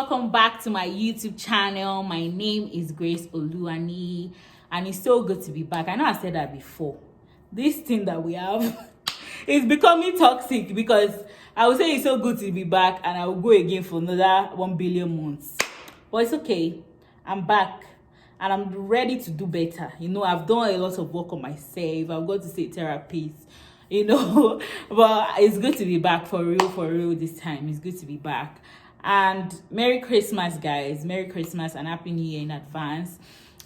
welcome back to my YouTube channel. My name is Grace Oluwani, and it's so good to be back. I know I said that before. This thing that we have is becoming toxic because I will say it's so good to be back and I will go again for another 1 billion months. But it's okay. I'm back and I'm ready to do better. You know, I've done a lot of work on myself. I've got to see therapists, you know, but it's good to be back for real this time. It's good to be back. And Merry Christmas, guys. Merry Christmas and Happy New Year in advance.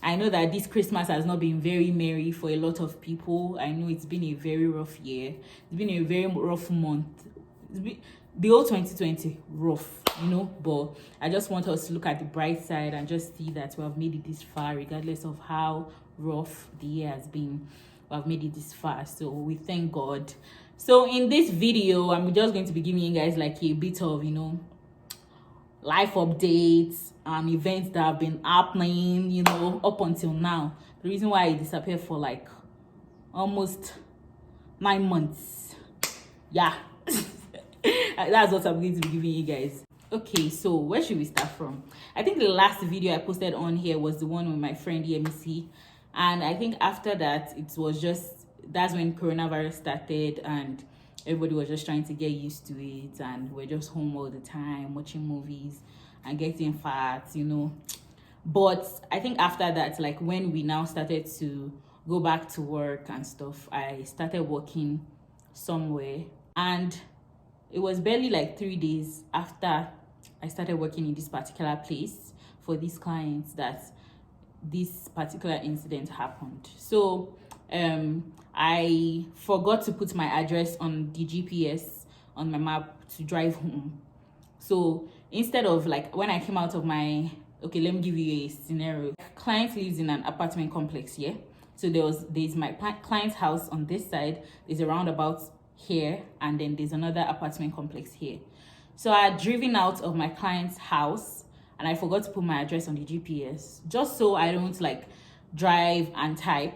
I know that this Christmas has not been very merry for a lot of people. I know it's been a very rough year. It's been a very rough month. The whole 2020 rough, you know, but I just want us to look at the bright side and just see that we have made it this far, regardless of how rough the year has been. We have made it this far, so we thank God. So in this video, I'm just going to be giving you guys like a bit of, you know, life updates and events that have been happening, you know, up until now. The reason why I disappeared for like almost 9 months. Yeah. That's what I'm going to be giving you guys. Okay, so where should we start from? I think the last video I posted on here was the one with my friend EMC. And I think after that, it was just, that's when coronavirus started and everybody was just trying to get used to it, and we're just home all the time watching movies and getting fat, you know. But I think after that, like when we now started to go back to work and stuff, I started working somewhere, and it was barely like 3 days after I started working in this particular place for these clients that this particular incident happened. So I forgot to put my address on the GPS on my map to drive home. So instead of like when I came out of my, okay, let me give you a scenario. Client lives in an apartment complex here. So there's my client's house on this side, there's a roundabout here, and then there's another apartment complex here. So I had driven out of my client's house and I forgot to put my address on the GPS just so I don't like drive and type.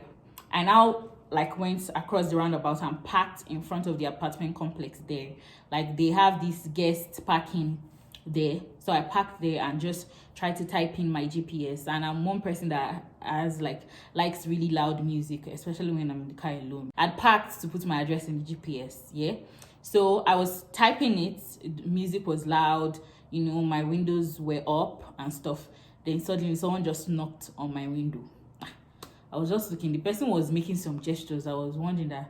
I now like went across the roundabout and parked in front of the apartment complex there. Like they have this guest parking there. So I parked there and just tried to type in my GPS. And I'm one person that has likes really loud music, especially when I'm in the car alone. I'd parked to put my address in the GPS, yeah? So I was typing it, music was loud, you know, my windows were up and stuff. Then suddenly someone just knocked on my window. I was just looking. The person was making some gestures. I was wondering that,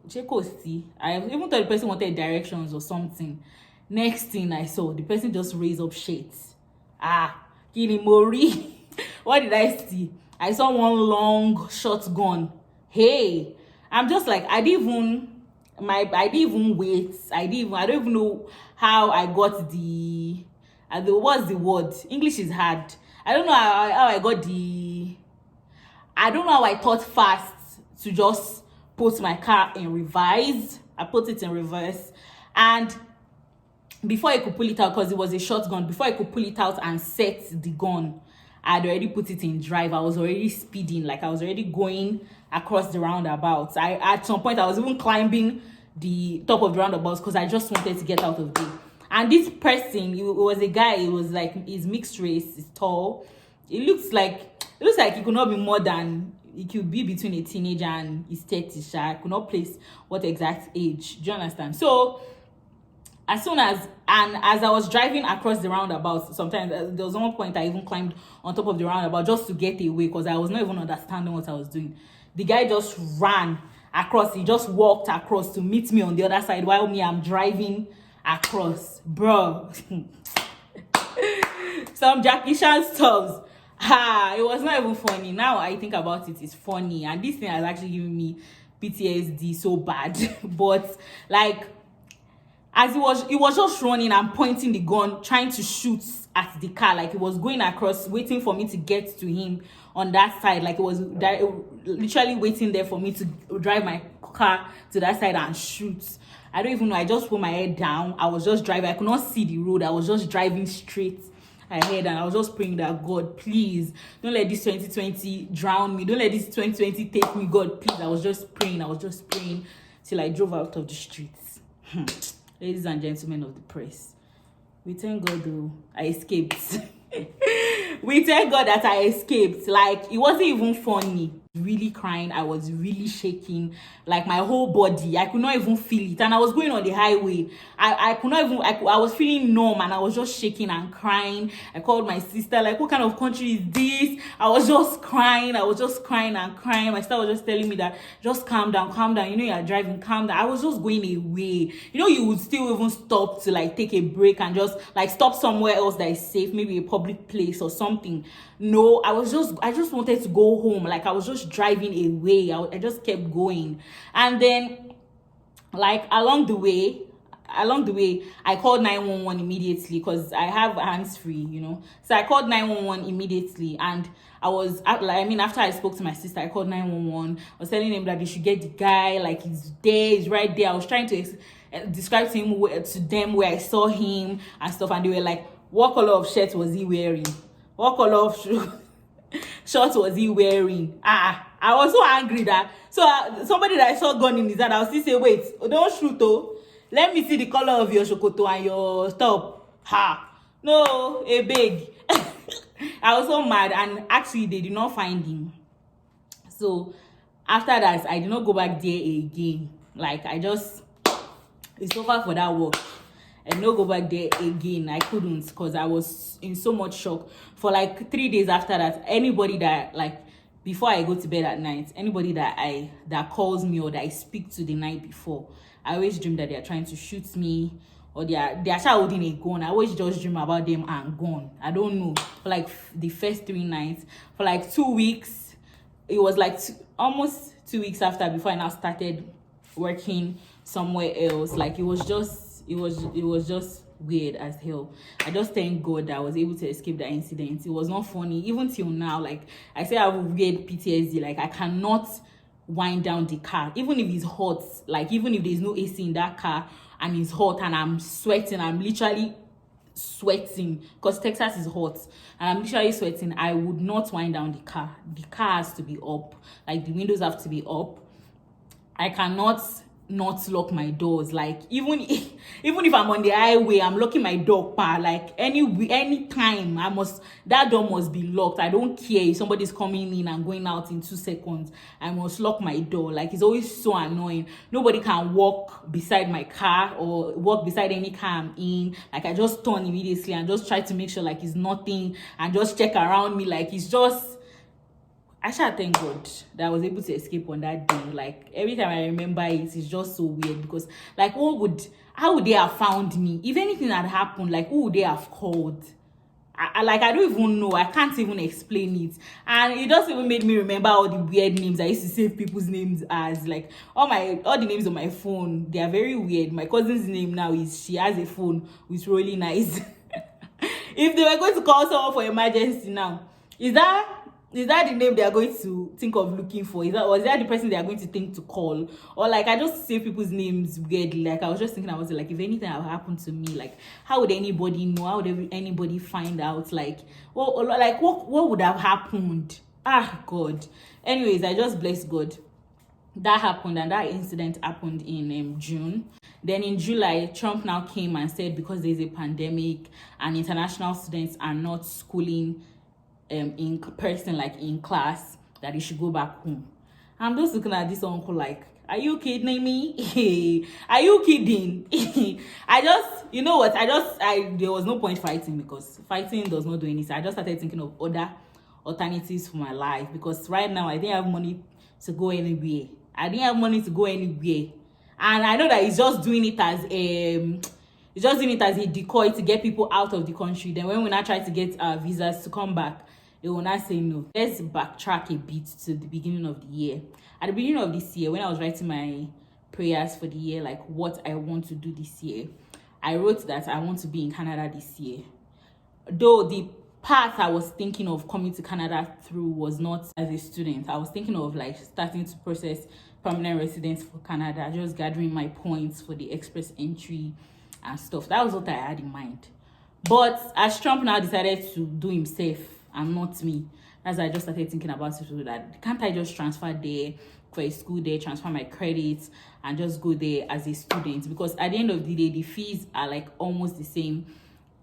I even thought the person wanted directions or something. Next thing I saw, the person just raised up shades. Kirimori. What did I see? I saw one long shotgun. Hey, I'm just like, I didn't even wait. I don't even know how I got what's the word? English is hard. I don't know how I got I don't know how I thought fast to just put my car in reverse. I put it in reverse. And before I could pull it out, because it was a shotgun, before I could pull it out and set the gun, I had already put it in drive. I was already speeding. Like I was already going across the roundabout. At some point, I was even climbing the top of the roundabout because I just wanted to get out of there. And this person, it was a guy. It was like, he's mixed race. He's tall. It looks like he could not be more than, he could be between a teenager and his 30s. I could not place what exact age. Do you understand? So as I was driving across the roundabout, sometimes there was one point I even climbed on top of the roundabout just to get away because I was not even understanding what I was doing. The guy just ran across. He just walked across to meet me on the other side while I'm driving across. Bro. Some Jackie Chan stuff. It was not even funny. Now I think about it, it's funny. And this thing has actually given me PTSD so bad. But like, as he was just running and pointing the gun, trying to shoot at the car. Like he was going across, waiting for me to get to him on that side. Like it was literally waiting there for me to drive my car to that side and shoot. I don't even know. I just put my head down. I was just driving. I could not see the road. I was just driving straight ahead, and I was just praying that, God, please don't let this 2020 drown me. Don't let this 2020 take me, God, please. I was just praying till I drove out of the streets. Ladies and gentlemen of the press, We thank God though, I escaped. We thank God that I escaped. Like, it wasn't even funny. Really crying, I was really shaking, like my whole body. I could not even feel it, and I was going on the highway. I could not even. I was feeling numb, and I was just shaking and crying. I called my sister, like, what kind of country is this? I was just crying. I was just crying and crying. My sister was just telling me that just calm down, calm down. You know, you're driving, calm down. I was just going away. You know, you would still even stop to like take a break and just like stop somewhere else that is safe, maybe a public place or something. No, I just wanted to go home. Like, I was just driving away. I just kept going. And then, like, along the way, I called 911 immediately because I have hands free, you know. So I called 911 immediately, and after I spoke to my sister, I called 911. I was telling them that they should get the guy, like, he's there, he's right there. I was trying to describe to them where I saw him and stuff, and they were like, what color of shirt was he wearing? What color of shorts was he wearing? I was so angry that somebody that I saw gun in his hand, I'll still say, wait, don't shoot, oh. Let me see the color of your shokoto and your top. No, a big. I was so mad, and actually they did not find him. So after that, I did not go back there again. Like, it's over for that work. And not go back there again. I couldn't, because I was in so much shock. For like 3 days after that, anybody that, like, before I go to bed at night, anybody that calls me or that I speak to the night before, I always dream that they are trying to shoot me, or they are holding a gun. I always just dream about them and gun. I don't know. For like the first 3 nights, for like 2 weeks, it was like almost 2 weeks after, before I now started working somewhere else. Like, it was just weird as hell. I just thank God that I was able to escape that incident. It was not funny even till now. Like, I say, I have weird PTSD. Like, I cannot wind down the car even if it's hot. Like, even if there's no AC in that car and it's hot and I'm sweating, I'm literally sweating because Texas is hot and I'm literally sweating, I would not wind down the car. The car has to be up. Like, the windows have to be up. I cannot not lock my doors. Like, even if I'm on the highway, I'm locking my door pa. Like, any time that door must be locked. I don't care if somebody's coming in and going out in 2 seconds. I must lock my door. Like, it's always so annoying. Nobody can walk beside my car or walk beside any car I'm in. Like, I just turn immediately and just try to make sure like it's nothing and just check around me. Like, it's just, I shall thank God that I was able to escape on that day. Like, every time I remember it, it's just so weird because, like, how would they have found me? If anything had happened, like, who would they have called? I don't even know. I can't even explain it. And it just even made me remember all the weird names I used to save people's names as. Like, all the names on my phone, they are very weird. My cousin's name now she has a phone with rolling eyes. If they were going to call someone for emergency now, is that the name they are going to think of looking for? Is that the person they are going to think to call? Or, like, I just say people's names weirdly. Like, I was just thinking, I was like, if anything had happened to me, like, how would anybody know? How would anybody find out? Like, what would have happened? God. Anyways, I just bless God. That happened, and that incident happened in June. Then in July, Trump now came and said because there's a pandemic and international students are not schooling in person, like in class, that he should go back home. I'm just looking at this uncle like, are you kidding me? Are you kidding? You know what? There was no point fighting because fighting does not do anything. I just started thinking of other alternatives for my life because right now I didn't have money to go anywhere. And I know that he's just doing it as a decoy to get people out of the country. Then when we now try to get visas to come back, they will not say no. Let's backtrack a bit to the beginning of the year. At the beginning of this year, when I was writing my prayers for the year, like what I want to do this year, I wrote that I want to be in Canada this year. Though the path I was thinking of coming to Canada through was not as a student. I was thinking of like starting to process permanent residence for Canada, just gathering my points for the express entry and stuff. That was what I had in mind. But as Trump now decided to do himself and not me, as I just started thinking about it, so that can't I just transfer there for a school there, transfer my credits and just go there as a student? Because at the end of the day, the fees are like almost the same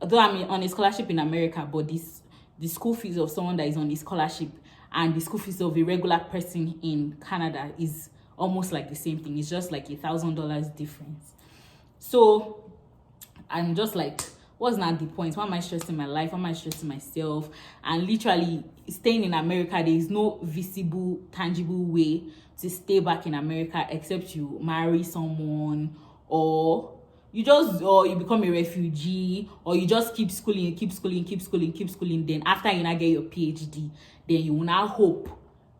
although I'm on a scholarship in America, but the school fees of someone that is on a scholarship and the school fees of a regular person in Canada is almost like the same thing. It's just like $1,000 difference. So I'm just like, what's not the point? Why am I stressing my life? Why am I stressing myself? And literally, staying in America, there is no visible, tangible way to stay back in America except you marry someone, or you become a refugee, or you just keep schooling. Then after you now get your PhD, then you will now hope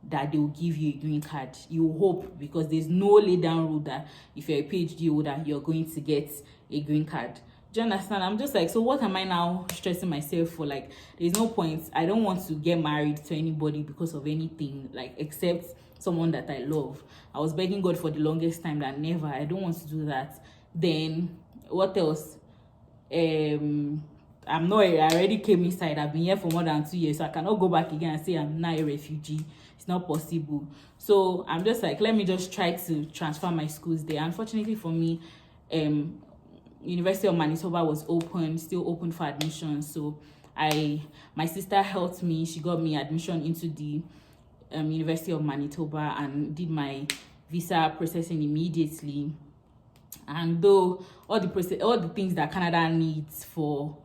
that they will give you a green card. You hope, because there's no lay down rule that if you're a PhD holder, you're going to get a green card. Do you understand? I'm just like, so what am I now stressing myself for? Like, there's no point. I don't want to get married to anybody because of anything, like, except someone that I love. I was begging God for the longest time that never, I don't want to do that. Then what else? I already came inside. I've been here for more than 2 years, so I cannot go back again and say I'm now a refugee. It's not possible. So I'm just like, let me just try to transfer my schools there. Unfortunately for me, University of Manitoba was still open for admission. So my sister helped me. She got me admission into the University of Manitoba and did my visa processing immediately. And though all the things that Canada needs for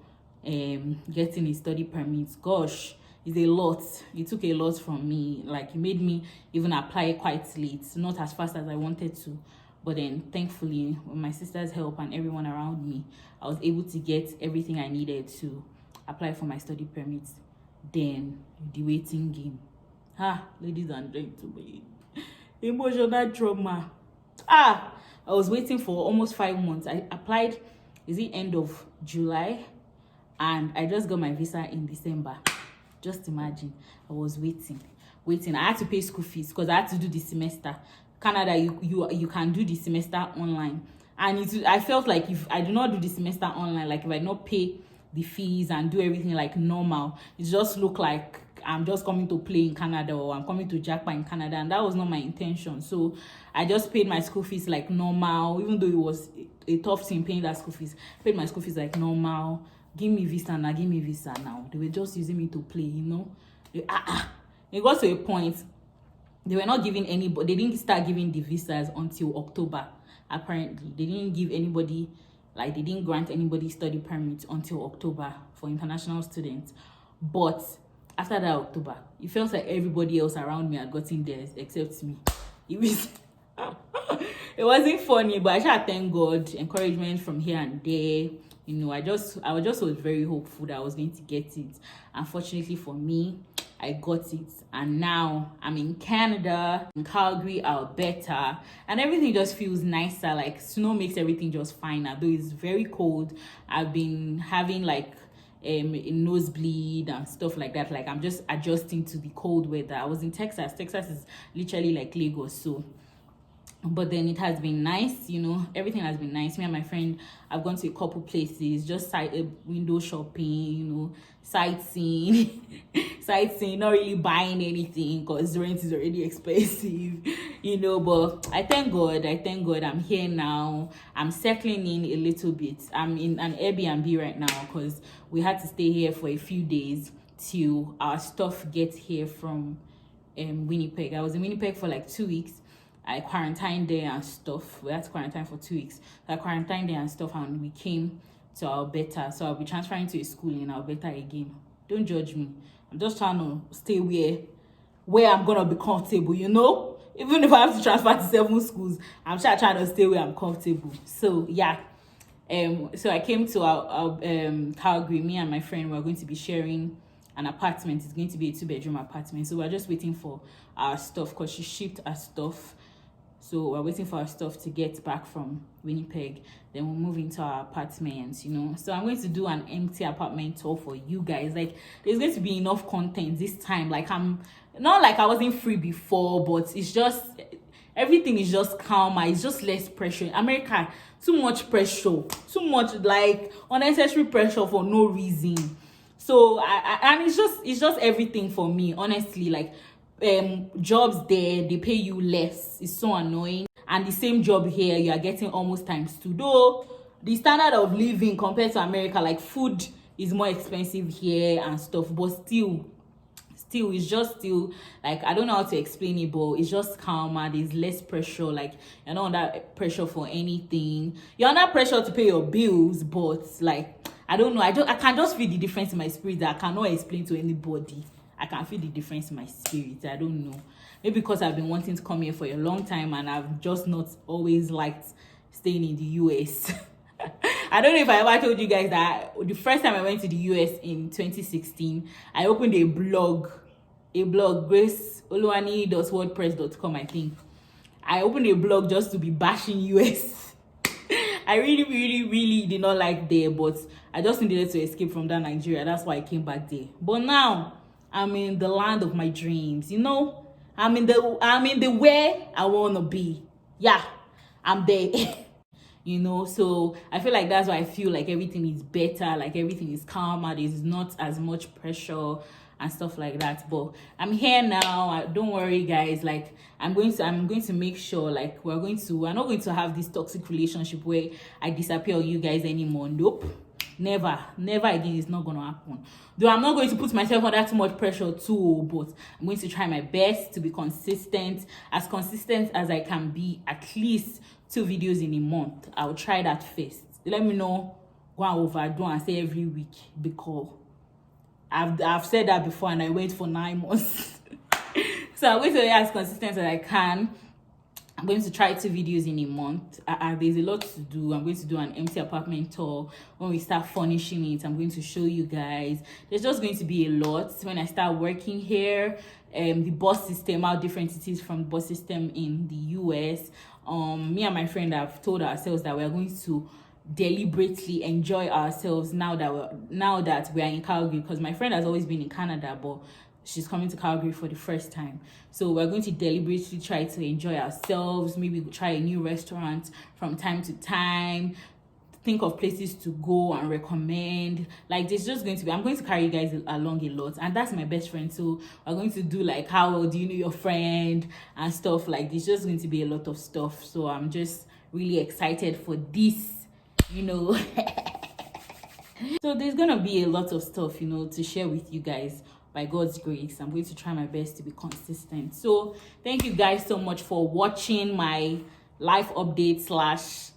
getting a study permit, gosh, is a lot. It took a lot from me. Like, it made me even apply quite late, not as fast as I wanted to. But then, thankfully, with my sister's help and everyone around me, I was able to get everything I needed to apply for my study permit. Then, the waiting game. Ladies and gentlemen, emotional trauma. I was waiting for almost 5 months. I applied, is it end of July? And I just got my visa in December. Just imagine, I was waiting. I had to pay school fees because I had to do the semester. Canada, you can do the semester online. And I felt like if I do not do the semester online, like if I not pay the fees and do everything like normal, it just look like I'm just coming to play in Canada, or I'm coming to jackpot in Canada, and that was not my intention. So I just paid my school fees like normal, even though it was a tough thing paying that school fees. Paid my school fees like normal. Give me visa now. They were just using me to play, It got to a point, they were not giving anybody, they didn't start giving the visas until October, apparently. They didn't grant anybody study permits until October for international students. But after that October, it felt like everybody else around me had gotten theirs except me. It wasn't funny, but I should thank God. Encouragement from here and there. I was very hopeful that I was going to get it. Unfortunately for me, I got it, and now I'm in Canada, in Calgary, Alberta, and everything just feels nicer. Like, snow makes everything just fine. Although it's very cold, I've been having like a nosebleed and stuff like that. Like, I'm just adjusting to the cold weather. I was in Texas. Texas is literally like Lagos, so. But then it has been nice, everything has been nice. Me and my friend have gone to a couple places, just window shopping, sightseeing, not really buying anything because rent is already expensive, but I thank God I'm here now. I'm settling in a little bit. I'm in an Airbnb right now because we had to stay here for a few days till our stuff gets here from Winnipeg. I was in Winnipeg for like 2 weeks. I quarantined there and stuff. We had to quarantine for 2 weeks. So I quarantined there and stuff, and we came to Alberta. So I'll be transferring to a school in Alberta again. Don't judge me. I'm just trying to stay where I'm gonna be comfortable, Even if I have to transfer to 7 schools, I'm trying to stay where I'm comfortable. So yeah. So I came to our Calgary. Me and my friend were going to be sharing an apartment. It's going to be a 2-bedroom apartment. So we're just waiting for our stuff because she shipped our stuff. So we're waiting for our stuff to get back from Winnipeg. Then we'll move into our apartment, So I'm going to do an empty apartment tour for you guys. Like, there's going to be enough content this time. Like, I'm not like I wasn't free before, but it's just, everything is just calmer. It's just less pressure. America, too much pressure. Too much, like, unnecessary pressure for no reason. So, and it's just everything for me, honestly. Like, jobs there, they pay you less. It's so annoying. And the same job here, you are getting almost times 2. Though the standard of living compared to America, like food is more expensive here and stuff, but still it's just still like, I don't know how to explain it, but it's just calmer. There's less pressure. Like, you're not under pressure for anything. You're under pressure to pay your bills, but like, I don't know, I can just feel the difference in my spirit that I cannot explain to anybody. I can feel the difference in my spirit. I don't know, maybe because I've been wanting to come here for a long time and I've just not always liked staying in the US. I don't know if I ever told you guys that the first time I went to the US in 2016, I opened a blog, graceoluwani.wordpress.com, I think. I opened a blog just to be bashing US. I really did not like there, but I just needed to escape from that Nigeria. That's why I came back there. But now I'm in the land of my dreams, you know. I'm in the where I wanna be. Yeah, I'm there. You know, so I feel like that's why I feel like everything is better, like everything is calmer, there's not as much pressure and stuff like that. But I'm here now. Don't worry, guys. Like, I'm going to make sure, like, we're not going to have this toxic relationship where I disappear on you guys anymore. Nope, never again. It's not gonna happen. Though I'm not going to put myself under too much pressure too, but I'm going to try my best to be consistent as I can be, at least 2 videos in a month. I'll try that first. Let me know, go and overdo and say every week, because I've said that before and I went for 9 months. So I'm going to be as consistent as I can. I'm going to try 2 videos in a month. There's a lot to do. I'm going to do an empty apartment tour. When we start furnishing it, I'm going to show you guys. There's just going to be a lot when I start working here. The bus system, how different it is from the bus system in the US. Me and my friend have told ourselves that we're going to deliberately enjoy ourselves now that we're in Calgary, because my friend has always been in Canada, but she's coming to Calgary for the first time. So we're going to deliberately try to enjoy ourselves. Maybe we'll try a new restaurant from time to time, think of places to go and recommend. Like, there's just going to be, I'm going to carry you guys along a lot, and that's my best friend, so we're going to do like, how do you know your friend and stuff. Like, there's just going to be a lot of stuff, so I'm just really excited for this, you know. So there's gonna be a lot of stuff, you know, to share with you guys. By God's grace, I'm going to try my best to be consistent. So thank you guys so much for watching my life update /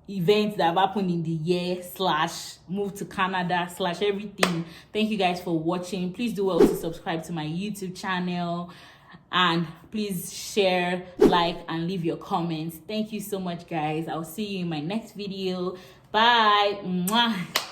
events that have happened in the year / move to Canada / everything. Thank you guys for watching. Please do well to subscribe to my YouTube channel, and please share, like, and leave your comments. Thank you so much, guys. I'll see you in my next video. Bye. Mwah.